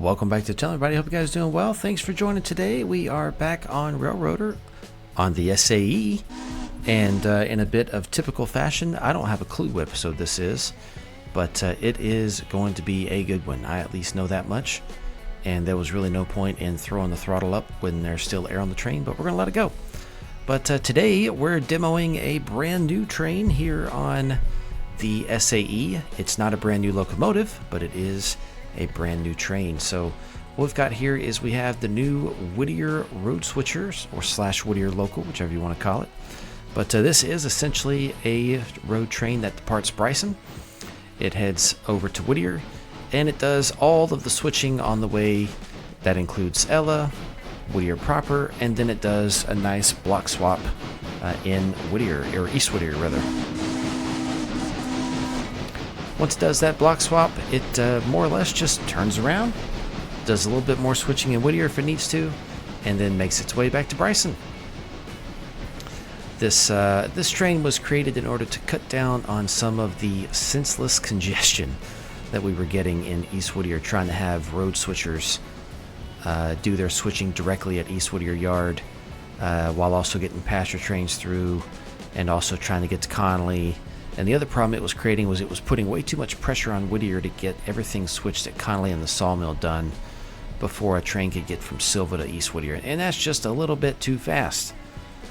Welcome back to the channel, everybody. Hope you guys are doing well. Thanks for joining today. We are back on Railroader on the SAE, and in a bit of typical fashion, I don't have a clue what episode this is, but it is going to be a good one. I at least know that much, and there was really no point in throwing the throttle up when there's still air on the train, but we're going to let it go. But today we're demoing a brand new train here on the SAE. It's not a brand new locomotive, but it is a brand new train. So what we've got here is we have the new Whittier Road Switchers, or / Whittier Local, whichever you want to call it. But this is essentially a road train that departs Bryson. It heads over to Whittier, and it does all of the switching on the way. That includes Ella, Whittier proper, and then it does a nice block swap in Whittier, or East Whittier rather. Once it does that block swap, it more or less just turns around, does a little bit more switching in Whittier if it needs to, and then makes its way back to Bryson. This train was created in order to cut down on some of the senseless congestion that we were getting in East Whittier, trying to have road switchers do their switching directly at East Whittier Yard, while also getting passenger trains through, and also trying to get to Connolly. And the other problem it was creating was it was putting way too much pressure on Whittier to get everything switched at Connolly and the sawmill done before a train could get from Silva to East Whittier. And that's just a little bit too fast.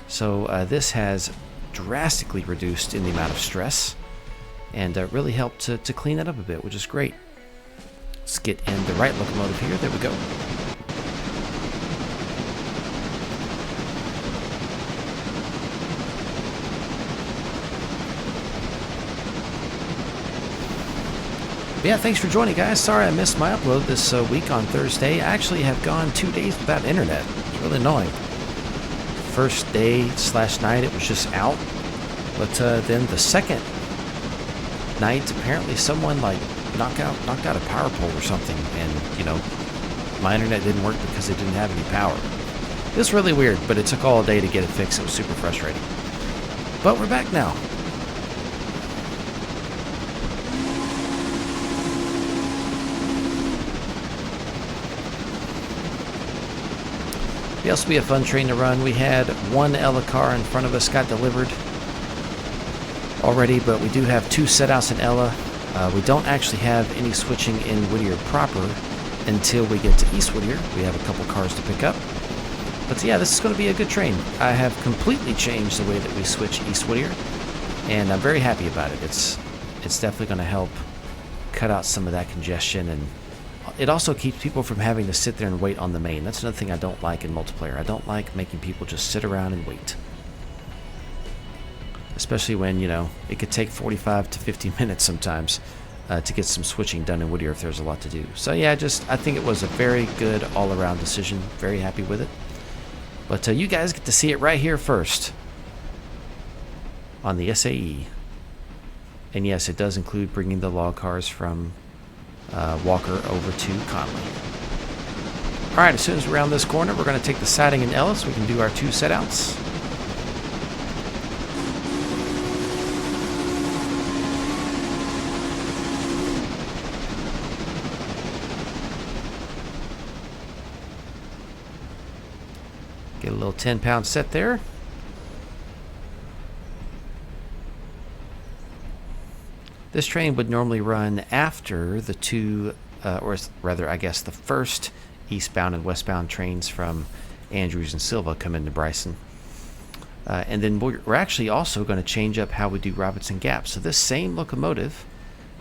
So this has drastically reduced in the amount of stress, and really helped to clean that up a bit, which is great. Let's get in the right locomotive here. There we go. Yeah, thanks for joining, guys. Sorry I missed my upload this week on Thursday. I actually have gone 2 days without internet. It's really annoying. First day / night it was just out, but then the second night apparently someone like knocked out a power pole or something, and my internet didn't work because it didn't have any power. It was really weird, but it took all day to get it fixed. It was super frustrating. But we're back now. This will be a fun train to run. We had one Ella car in front of us got delivered already, but we do have 2 setouts in Ella. We don't actually have any switching in Whittier proper until we get to East Whittier. We have a couple cars to pick up. But yeah, this is going to be a good train. I have completely changed the way that we switch East Whittier, and I'm very happy about it. It's definitely going to help cut out some of that congestion, and it also keeps people from having to sit there and wait on the main. That's another thing I don't like in multiplayer. I don't like making people just sit around and wait. Especially when, it could take 45 to 50 minutes sometimes to get some switching done in Whittier if there's a lot to do. So yeah, I think it was a very good all-around decision. Very happy with it. But you guys get to see it right here first on the SAE. And yes, it does include bringing the log cars from Walker over to Connolly. Alright, as soon as we're around this corner, we're going to take the siding in Ella so we can do our 2 setouts. Get a little 10-pound set there. This train would normally run after the 2, or rather, I guess, the first eastbound and westbound trains from Andrews and Silva come into Bryson. And then we're actually also going to change up how we do Robinson Gap. So this same locomotive,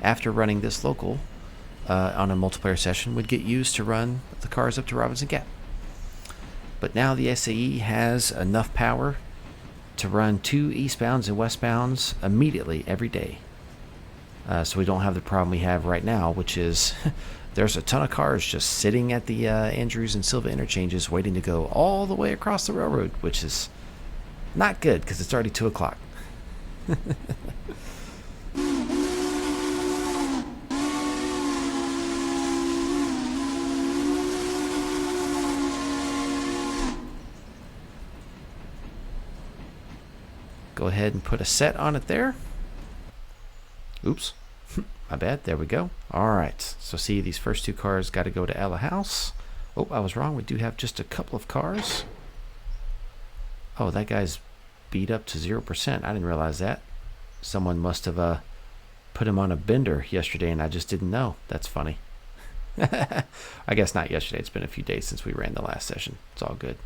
after running this local on a multiplayer session, would get used to run the cars up to Robinson Gap. But now the SAE has enough power to run 2 eastbounds and westbounds immediately every day. So we don't have the problem we have right now, which is there's a ton of cars just sitting at the Andrews and Silva interchanges waiting to go all the way across the railroad, which is not good because it's already 2 o'clock. Go ahead and put a set on it there. Oops. my bad. There we go. All right. So see, these first two cars got to go to Ella House. Oh, I was wrong. We do have just a couple of cars. Oh, that guy's beat up to 0%. I didn't realize that. Someone must have put him on a bender yesterday, and I just didn't know. That's funny. I guess not yesterday. It's been a few days since we ran the last session. It's all good.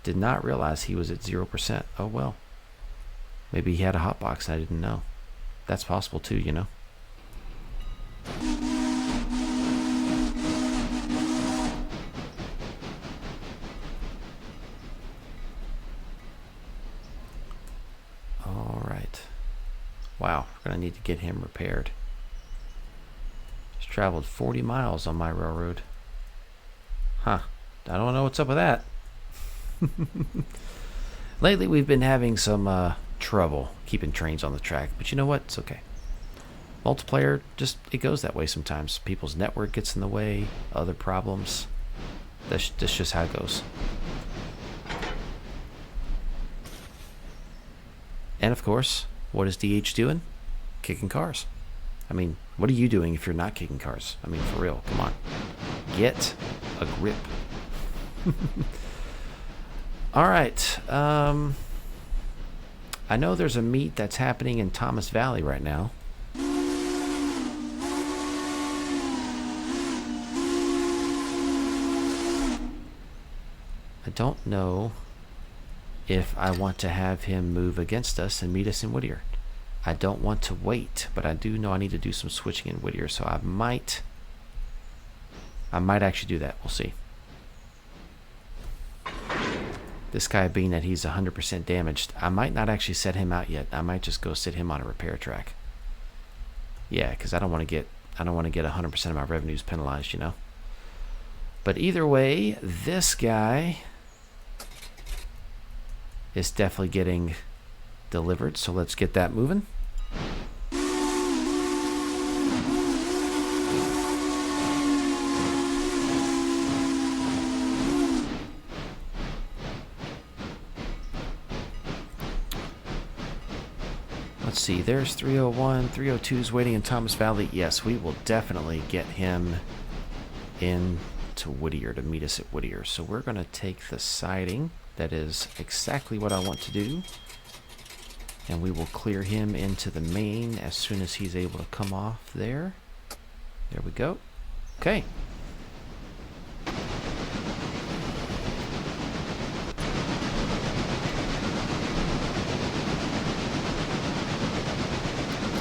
Did not realize he was at 0%. Oh, well. Maybe he had a hotbox and I didn't know. That's possible too, you know. All right. Wow, we're going to need to get him repaired. He's traveled 40 miles on my railroad. Huh. I don't know what's up with that. Lately, we've been having some trouble keeping trains on the track, but you know what? It's okay. Multiplayer, just it goes that way sometimes. People's network gets in the way, other problems. That's just how it goes. And of course, what is DH doing? Kicking cars. I mean, what are you doing if you're not kicking cars? I mean, for real, come on. Get a grip. All right. I know there's a meet that's happening in Thomas Valley right now. I don't know if I want to have him move against us and meet us in Whittier. I don't want to wait, but I do know I need to do some switching in Whittier, so I might actually do that. We'll see. This guy, being that he's 100% damaged, I might not actually set him out yet. I might just go sit him on a repair track. Yeah, because I don't want to get 100% of my revenues penalized, you know. But either way, this guy is definitely getting delivered. So let's get that moving. Let's see, there's 301, 302 is waiting in Thomas Valley. Yes, we will definitely get him into Whittier to meet us at Whittier. So we're going to take the siding. That is exactly what I want to do. And we will clear him into the main as soon as he's able to come off there. There we go. Okay.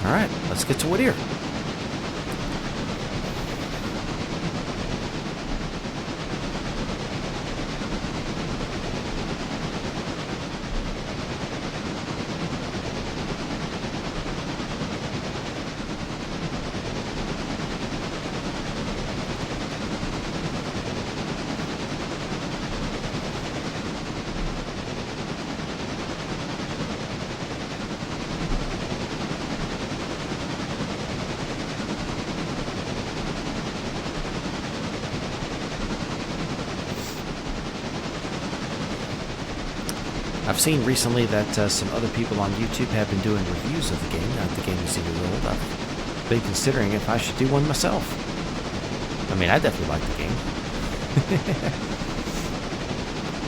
All right, let's get to Whittier. I've seen recently that some other people on YouTube have been doing reviews of the game. Now that the game is even old, I've been considering if I should do one myself. I mean, I definitely like the game.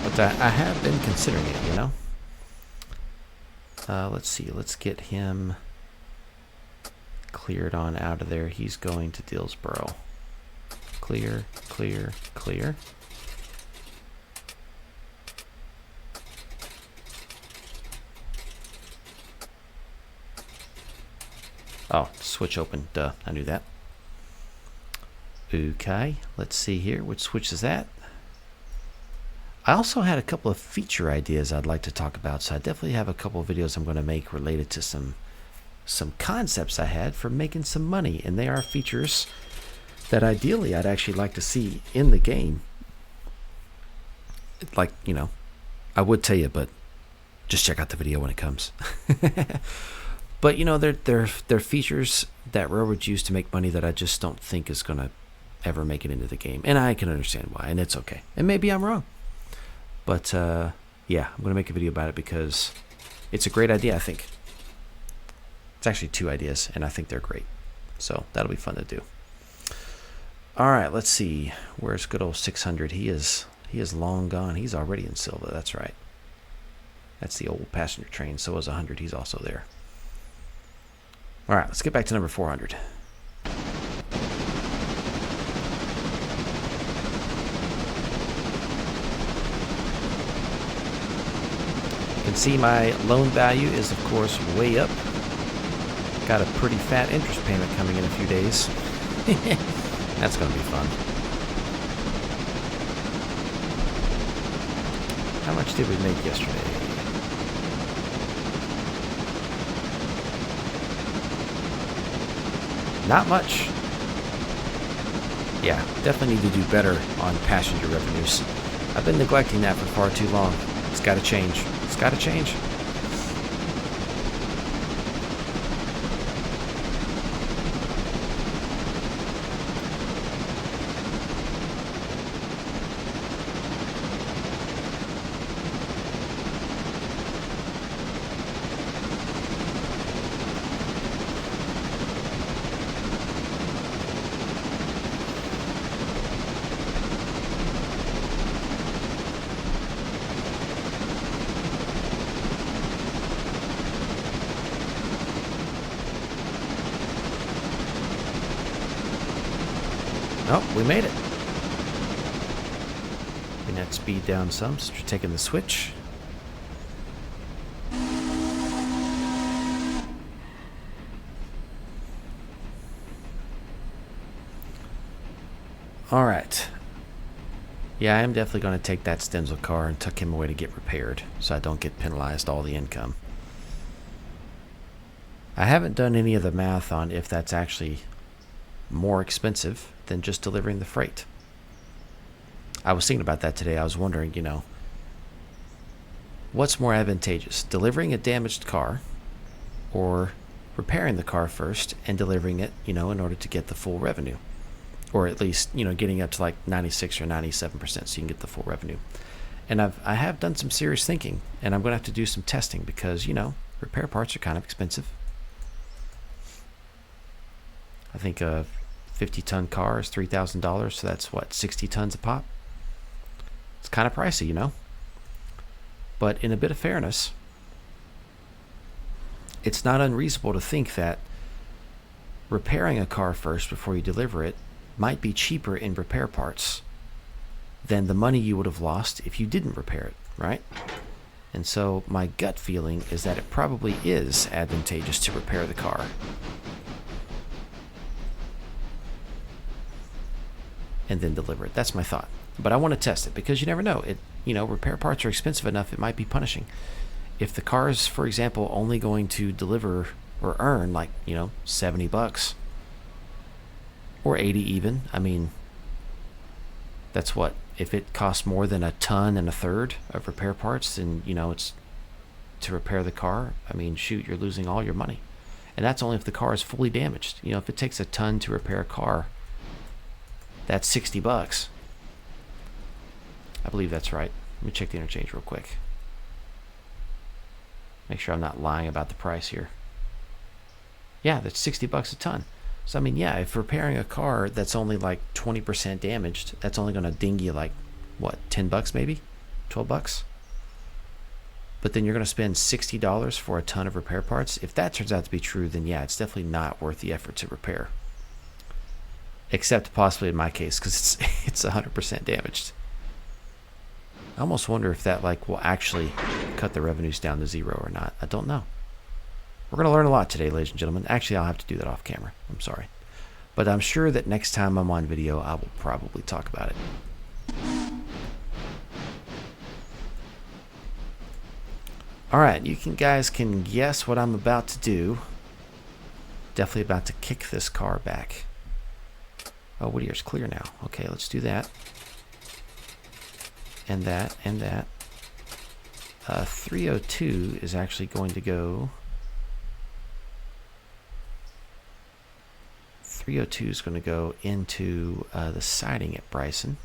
But I have been considering it, you know? Let's see. Let's get him cleared on out of there. He's going to Dillsboro. Clear, clear, clear. Oh, switch open. Duh, I knew that. Okay, let's see here. Which switch is that? I also had a couple of feature ideas I'd like to talk about, so I definitely have a couple of videos I'm going to make related to some concepts I had for making some money, and they are features that ideally I'd actually like to see in the game. Like, you know, I would tell you, but just check out the video when it comes. But, you know, they're features that railroads use to make money that I just don't think is going to ever make it into the game. And I can understand why, and it's okay. And maybe I'm wrong. But, yeah, I'm going to make a video about it because it's a great idea, I think. It's actually two ideas, and I think they're great. So that'll be fun to do. All right, let's see. Where's good old 600? He is long gone. He's already in silver. That's right. That's the old passenger train. So is 100. He's also there. All right, let's get back to number 400. You can see my loan value is, of course, way up. Got a pretty fat interest payment coming in a few days. That's going to be fun. How much did we make yesterday? Not much. Yeah, definitely need to do better on passenger revenues. I've been neglecting that for far too long. It's got to change. It's got to change. Oh, we made it. Bring that speed down some since you're taking the switch. All right. Yeah, I am definitely going to take that Stenzel car and tuck him away to get repaired so I don't get penalized all the income. I haven't done any of the math on if that's actually more expensive than just delivering the freight. I was thinking about that today. I was wondering, what's more advantageous, delivering a damaged car or repairing the car first and delivering it, in order to get the full revenue, or at least, getting up to like 96 or 97% so you can get the full revenue. And I have done some serious thinking, and I'm going to have to do some testing because, repair parts are kind of expensive. I think a 50-ton car is $3,000, so that's what, 60 tons a pop? It's kind of pricey, But in a bit of fairness, it's not unreasonable to think that repairing a car first before you deliver it might be cheaper in repair parts than the money you would have lost if you didn't repair it, right? And so my gut feeling is that it probably is advantageous to repair the car and then deliver it. That's my thought. But I want to test it because you never know. Repair parts are expensive enough, it might be punishing. If the car is, for example, only going to deliver or earn like, $70 or 80 even, I mean, that's what, if it costs more than a ton and a third of repair parts, then, it's to repair the car. I mean, shoot, you're losing all your money. And that's only if the car is fully damaged. If it takes a ton to repair a car, that's $60. I believe that's right. Let me check the interchange real quick. Make sure I'm not lying about the price here. Yeah, that's $60 a ton. So, I mean, yeah, if repairing a car that's only like 20% damaged, that's only going to ding you like, what, $10 maybe? $12? But then you're going to spend $60 for a ton of repair parts. If that turns out to be true, then yeah, it's definitely not worth the effort to repair. Except possibly in my case, because it's 100% damaged. I almost wonder if that will actually cut the revenues down to zero or not. I don't know. We're going to learn a lot today, ladies and gentlemen. Actually, I'll have to do that off camera. I'm sorry. But I'm sure that next time I'm on video, I will probably talk about it. All right, you guys can guess what I'm about to do. Definitely about to kick this car back. Oh, Whittier's clear now. Okay, let's do that. And that, and that. 302 is actually going to go... 302 is going to go into the siding at Bryson.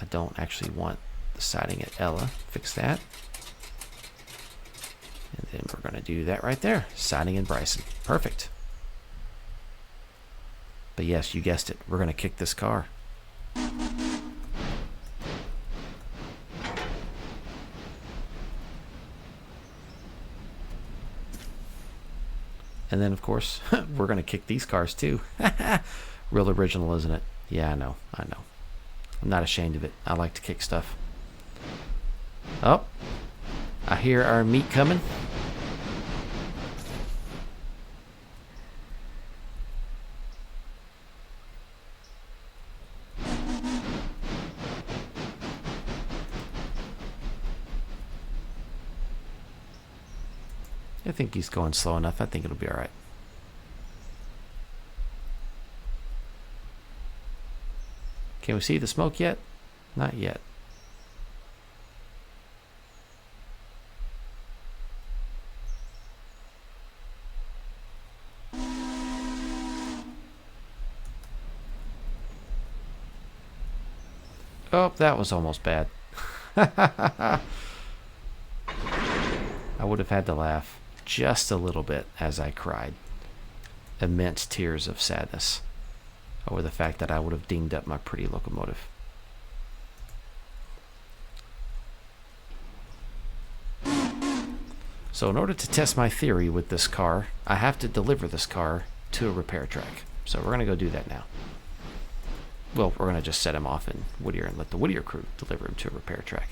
I don't actually want the siding at Ella. Fix that. And then we're going to do that right there. Siding in Bryson. Perfect. But yes, you guessed it. We're going to kick this car. And then, of course, we're going to kick these cars too. Real original, isn't it? Yeah, I know. I know. I'm not ashamed of it. I like to kick stuff. Oh, I hear our meat coming. I think he's going slow enough. I think it'll be all right. Can we see the smoke yet? Not yet. Oh, that was almost bad. I would have had to laugh just a little bit as I cried. Immense tears of sadness over the fact that I would have dinged up my pretty locomotive. So in order to test my theory with this car, I have to deliver this car to a repair track. So we're going to go do that now. Well, we're going to just set him off in Whittier and let the Whittier crew deliver him to a repair track.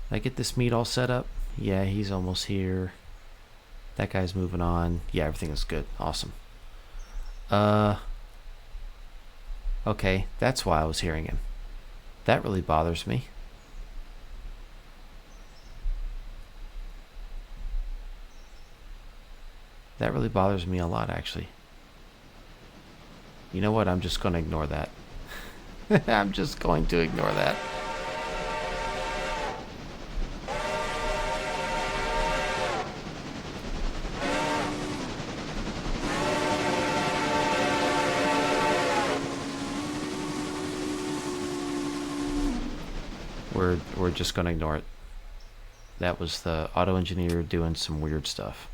Did I get this meat all set up? Yeah, he's almost here. That guy's moving on. Yeah, everything is good. Awesome. Okay, that's why I was hearing him. That really bothers me. That really bothers me a lot, actually. You know what? I'm just going to ignore that. I'm just going to ignore that. We're just going to ignore it. That was the auto engineer doing some weird stuff.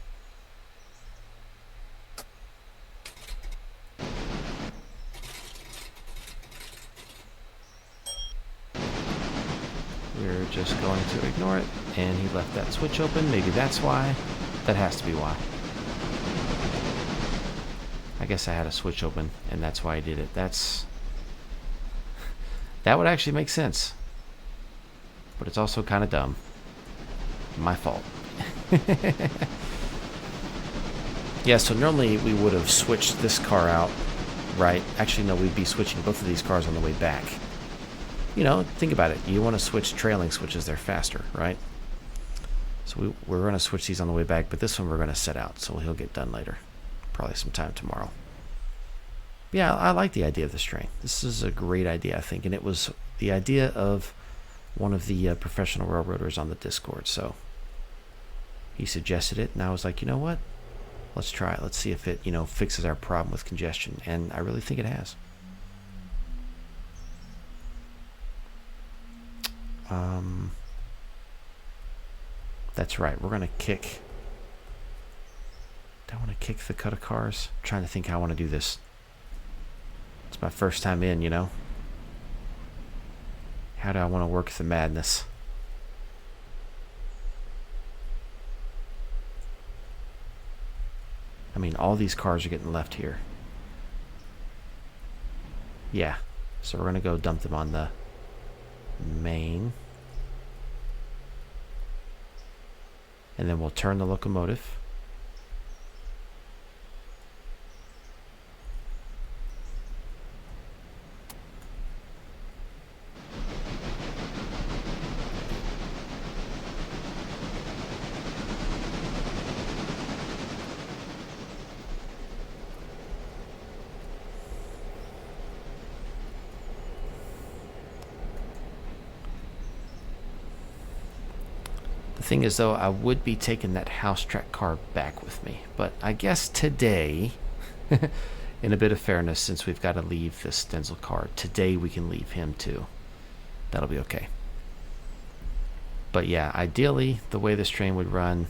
We're just going to ignore it. And he left that switch open. Maybe that's why. That has to be why. I guess I had a switch open and that's why I did it. That would actually make sense. But it's also kind of dumb. My fault. Yeah, so normally we would have switched this car out, right? Actually, no, we'd be switching both of these cars on the way back. You know, think about it. You want to switch trailing switches, they're faster, right? So we're going to switch these on the way back, but this one we're going to set out, so he'll get done later. Probably sometime tomorrow. Yeah, I like the idea of this train. This is a great idea, I think, and it was the idea of one of the professional railroaders on the Discord. So he suggested it, and I was like, you know what? Let's try it. Let's see if it, fixes our problem with congestion. And I really think it has. That's right. We're going to kick. Do I want to kick the cut of cars? I'm trying to think how I want to do this. It's my first time in, How do I want to work the madness? I mean, all these cars are getting left here. Yeah. So we're going to go dump them on the main. And then we'll turn the locomotive. The thing is, though, I would be taking that house track car back with me. But I guess today, in a bit of fairness, since we've got to leave this Stenzel car, today we can leave him too. That'll be okay. But yeah, ideally, the way this train would run,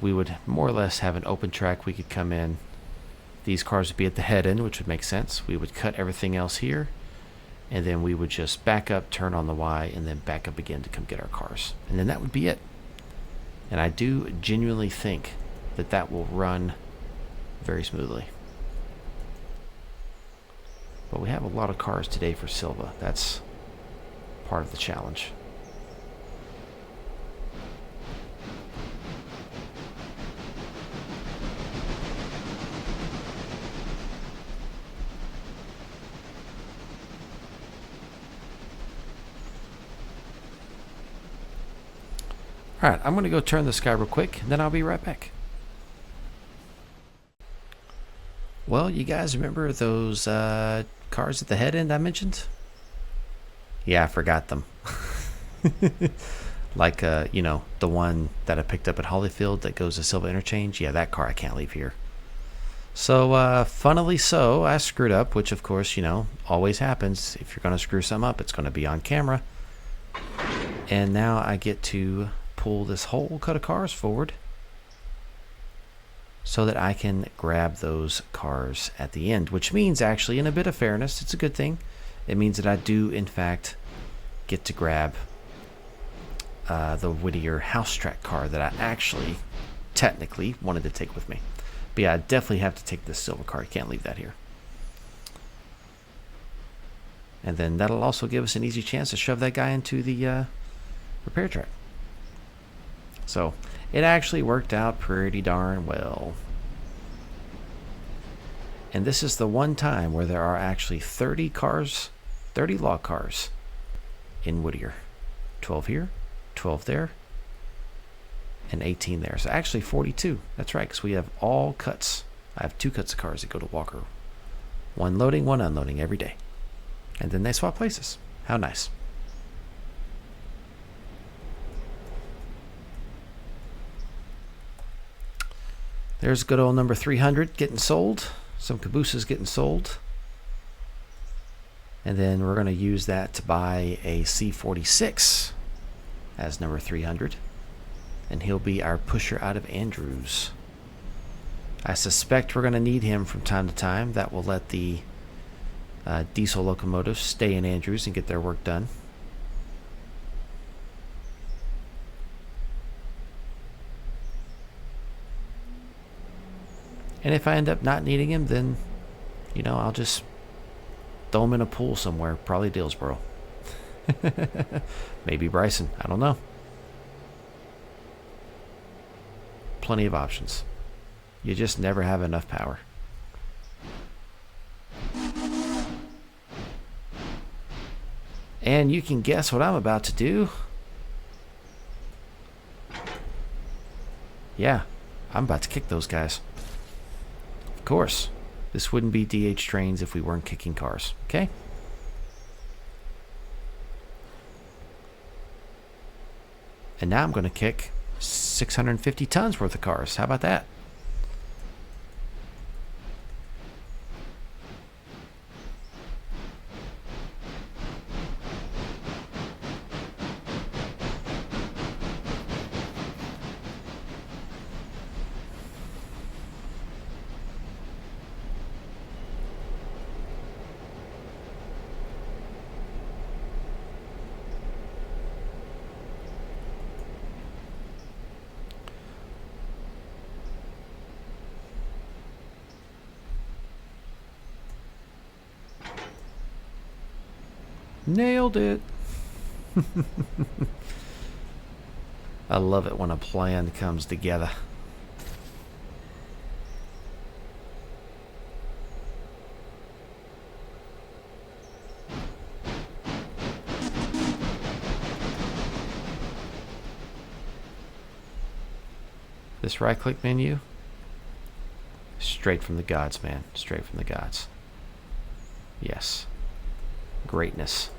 we would more or less have an open track. We could come in. These cars would be at the head end, which would make sense. We would cut everything else here, and then we would just back up, turn on the Y, and then back up again to come get our cars. And then that would be it. And I do genuinely think that that will run very smoothly. But we have a lot of cars today for Silva. That's part of the challenge. Alright, I'm going to go turn this guy real quick, and then I'll be right back. Well, you guys remember those cars at the head end I mentioned? Yeah, I forgot them. Like, you know, the one that I picked up at Hollyfield that goes to Silva Interchange. Yeah, that car I can't leave here. So, funnily so, I screwed up, which of course, you know, always happens. If you're going to screw something up, it's going to be on camera. And now I get to pull this whole cut of cars forward so that I can grab those cars at the end, which means actually, in a bit of fairness, it's a good thing. It means that I do, in fact, get to grab the Whittier house track car that I actually, technically, wanted to take with me. But yeah, I definitely have to take this silver car. I can't leave that here. And then that'll also give us an easy chance to shove that guy into the repair track. So it actually worked out pretty darn well. And this is the one time where there are actually 30 cars, 30 log cars in Whittier. 12 here, 12 there, and 18 there. So actually 42. That's right, because we have all cuts. I have 2 cuts of cars that go to Walker. One loading, one unloading every day. And then they swap places. How nice. There's good old number 300 getting sold. Some cabooses getting sold. And then we're going to use that to buy a C46 as number 300. And he'll be our pusher out of Andrews. I suspect we're going to need him from time to time. That will let the diesel locomotives stay in Andrews and get their work done. And if I end up not needing him, then, you know, I'll just throw him in a pool somewhere, probably Dillsboro. Maybe Bryson, I don't know. Plenty of options. You just never have enough power. And you can guess what I'm about to do. Yeah, I'm about to kick those guys. Of course, this wouldn't be DH trains if we weren't kicking cars, okay? And now I'm going to kick 650 tons worth of cars. How about that? Nailed it. I love it when a plan comes together. This right-click menu, straight from the gods, man. Straight from the gods. Yes. Greatness.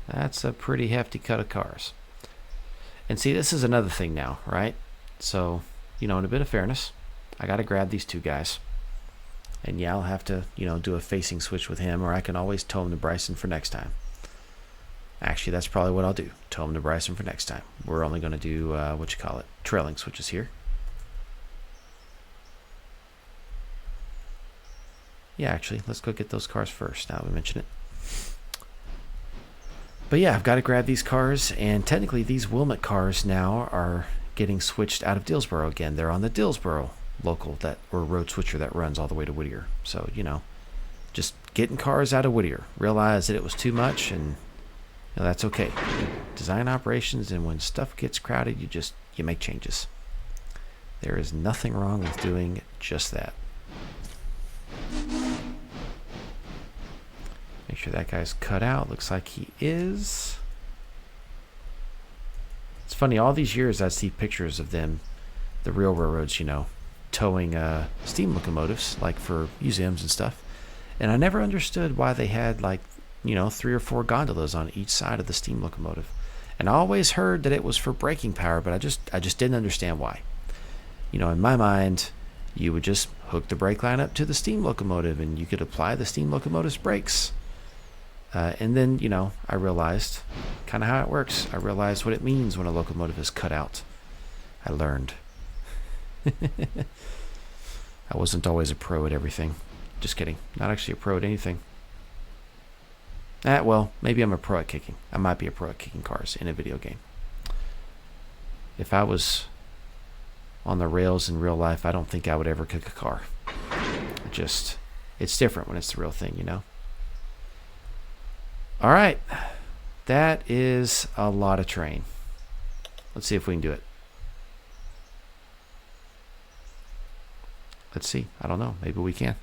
That's a pretty hefty cut of cars. And see, this is another thing now, right? So, you know, in a bit of fairness, I got to grab these 2 guys. And yeah, I'll have to, do a facing switch with him, or I can always tow him to Bryson for next time. Actually, that's probably what I'll do. Tow him to Bryson for next time. We're only going to do, trailing switches here. Yeah, actually, let's go get those cars first, now we mention it. But yeah, I've got to grab these cars, and technically these Wilmot cars now are getting switched out of Dillsboro again. They're on the Dillsboro local or road switcher that runs all the way to Whittier. So, just getting cars out of Whittier. Realize that it was too much, and that's okay. Design operations, and when stuff gets crowded, you make changes. There is nothing wrong with doing just that. Make sure that guy's cut out. Looks like he is. It's funny, all these years I see pictures of them, the real railroads, towing steam locomotives, like for museums and stuff. And I never understood why they had 3 or 4 gondolas on each side of the steam locomotive. And I always heard that it was for braking power, but I just didn't understand why. In my mind, you would just hook the brake line up to the steam locomotive and you could apply the steam locomotive's brakes. And then, I realized kind of how it works. I realized what it means when a locomotive is cut out. I learned. I wasn't always a pro at everything. Just kidding. Not actually a pro at anything. Well, maybe I'm a pro at kicking. I might be a pro at kicking cars in a video game. If I was on the rails in real life, I don't think I would ever kick a car. It's different when it's the real thing, All right. That is a lot of train. Let's see if we can do it. Let's see. I don't know. Maybe we can.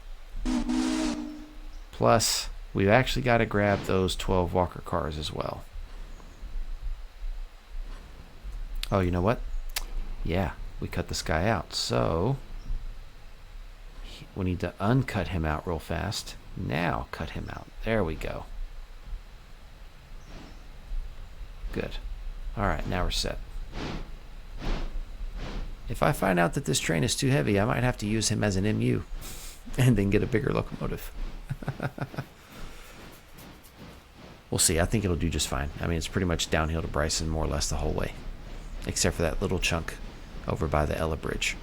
Plus, we've actually got to grab those 12 Walker cars as well. Oh, you know what? Yeah, we cut this guy out. So, we need to uncut him out real fast. Now, cut him out. There we go. Good. All right, now we're set. If I find out that this train is too heavy, I might have to use him as an MU and then get a bigger locomotive. We'll see. I think it'll do just fine. I mean, it's pretty much downhill to Bryson more or less the whole way, except for that little chunk over by the Ella Bridge.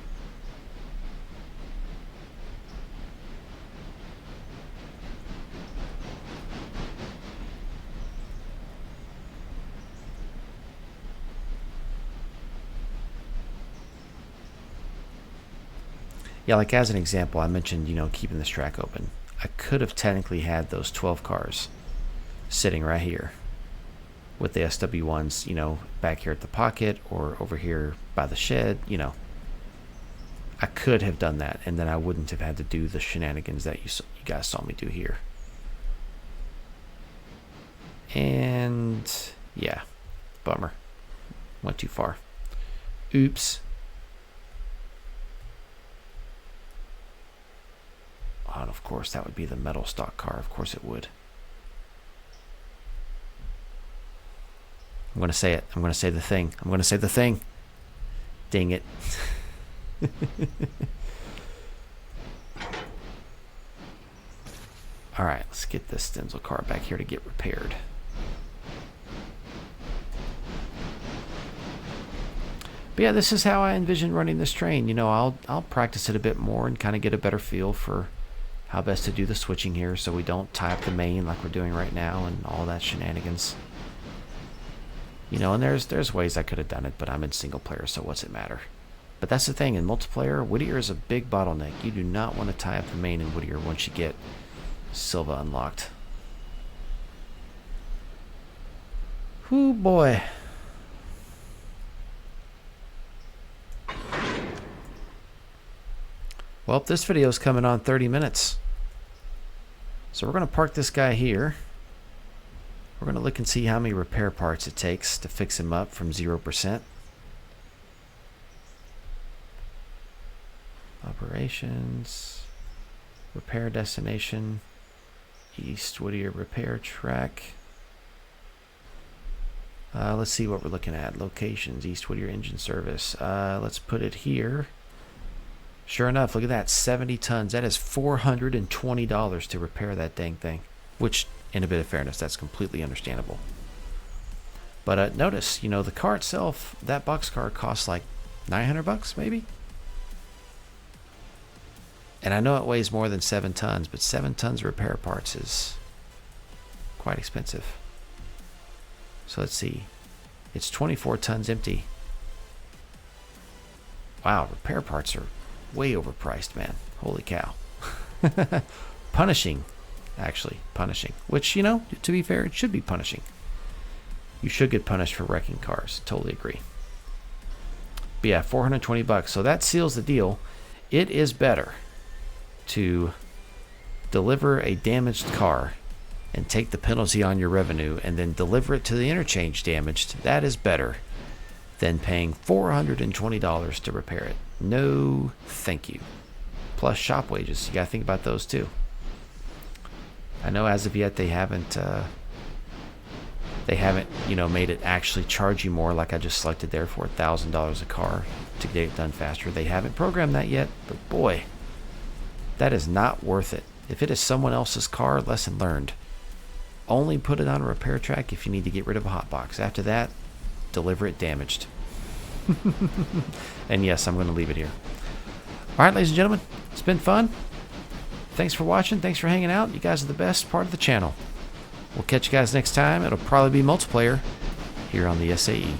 Yeah, like as an example, I mentioned, keeping this track open. I could have technically had those 12 cars sitting right here with the SW1s, back here at the pocket or over here by the shed, I could have done that, and then I wouldn't have had to do the shenanigans that you guys saw me do here. And yeah, bummer. Went too far. Oops. Oh, and of course, that would be the metal stock car. Of course it would. I'm going to say it. I'm going to say the thing. I'm going to say the thing. Dang it. All right, let's get this Stenzel car back here to get repaired. But yeah, this is how I envision running this train. I'll practice it a bit more and kind of get a better feel for how best to do the switching here so we don't tie up the main like we're doing right now and all that shenanigans. And there's ways I could have done it, but I'm in single player, so what's it matter? But that's the thing, in multiplayer, Whittier is a big bottleneck. You do not want to tie up the main in Whittier once you get Silva unlocked. Whoo boy. Well, this video is coming on 30 minutes. So we're going to park this guy here. We're going to look and see how many repair parts it takes to fix him up from 0%. Operations. Repair destination. East Whittier repair track. Let's see what we're looking at. Locations. East Whittier engine service. Let's put it here. Sure enough, look at that, 70 tons. That is $420 to repair that dang thing, which, in a bit of fairness, that's completely understandable. But notice, you know, the car itself, that boxcar costs like 900 bucks maybe. And I know it weighs more than 7 tons, but 7 tons of repair parts is quite expensive. So let's see. It's 24 tons empty. Wow, repair parts are way overpriced, man. Holy cow. Punishing, actually. Punishing. Which, you know, to be fair, it should be punishing. You should get punished for wrecking cars. Totally agree. But yeah, 420 bucks. So that seals the deal. It is better to deliver a damaged car and take the penalty on your revenue and then deliver it to the interchange damaged. That is better than paying $420 to repair it. No, thank you. Plus shop wages. You got to think about those too. I know as of yet they haven't, you know, made it actually charge you more, like I just selected there for $1,000 a car to get it done faster. They haven't programmed that yet, but boy, that is not worth it. If it is someone else's car, lesson learned. Only put it on a repair track if you need to get rid of a hot box. After that, deliver it damaged. And yes, I'm going to leave it here. All right, ladies and gentlemen, it's been fun. Thanks for watching. Thanks for hanging out. You guys are the best part of the channel. We'll catch you guys next time. It'll probably be multiplayer here on the SAE.